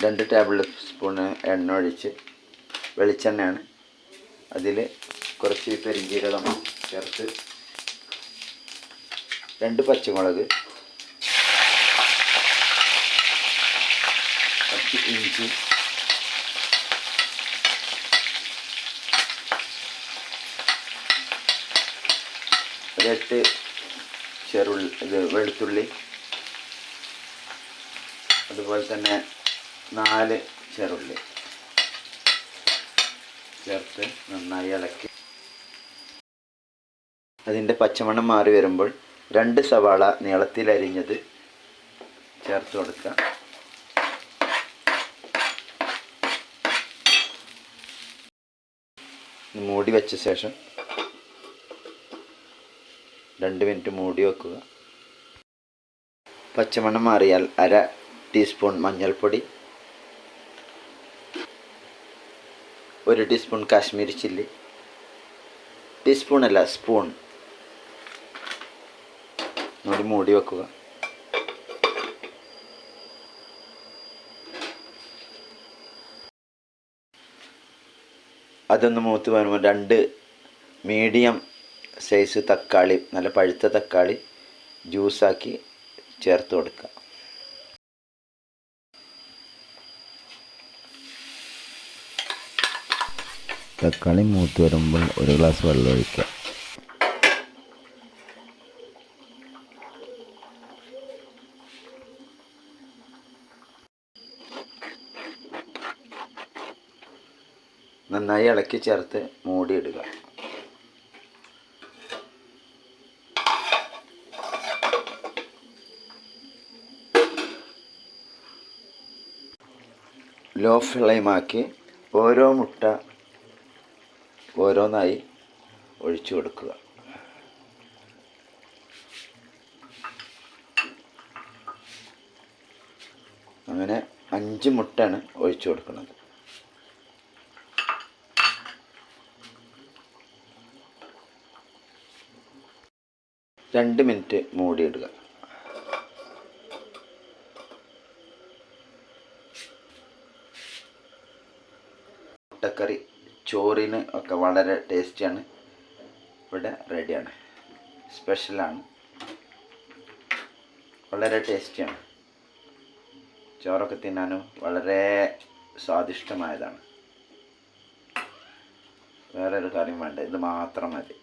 2 table spoon എണ്ണ ഒഴിച്ച്, വെളിച്ചെണ്ണയാണ്, അതിൽ കുറച്ച് പെരിഞ്ജീരകം ചേർത്ത്, 2 പച്ചമുളക്, കുറച്ച് ഇഞ്ചി, ഒരു 8 വെളുത്തുള്ളി, അതുപോലെ തന്നെ 4 ചെറുള്ളി ചേർത്ത് നന്നായി ഇളക്കി അതിൻ്റെ പച്ചമണം മാറി വരുമ്പോൾ 2 സവാള നീളത്തിലരിഞ്ഞത് ചേർത്ത് കൊടുക്കുക. മൂടി വെച്ച ശേഷം 2 മിനിറ്റ് മൂടി വെക്കുക. പച്ചമണം മാറിയാൽ 1/2 ടീസ്പൂൺ മഞ്ഞൾപ്പൊടി, 1 ടീസ്പൂൺ കാശ്മീരി ചില്ലി, ടീസ്പൂണല്ല സ്പൂൺ, മൂടി വെക്കുക. അതൊന്ന് മൂത്ത് വരുമ്പോൾ 2 മീഡിയം സൈസ് തക്കാളി, നല്ല പഴുത്ത തക്കാളി ജ്യൂസാക്കി ചേർത്ത് കൊടുക്കുക. തക്കാളി മൂത്ത് വരുമ്പോൾ 1 ഗ്ലാസ് വെള്ളം ഒഴിക്കുക. നന്നായി ഇളക്കി ചേർത്ത് മൂടിയിടുക. ലോ ഫ്ലെയിമാക്കി ഓരോ മുട്ട ഓരോന്നായി ഒഴിച്ചു കൊടുക്കുക. അങ്ങനെ 5 മുട്ടയാണ് ഒഴിച്ചു കൊടുക്കുന്നത്. രണ്ട് മിനിറ്റ് മൂടിയിടുക. മുട്ടക്കറി ചോറിന് ഒക്കെ വളരെ ടേസ്റ്റിയാണ്. ഇവിടെ റെഡിയാണ്. സ്പെഷ്യലാണ്, വളരെ ടേസ്റ്റിയാണ്. ചോറൊക്കെ തിന്നാനും വളരെ സ്വാദിഷ്ടമായതാണ്. വേറൊരു കാര്യം വേണ്ട, ഇത് മാത്രം മതി.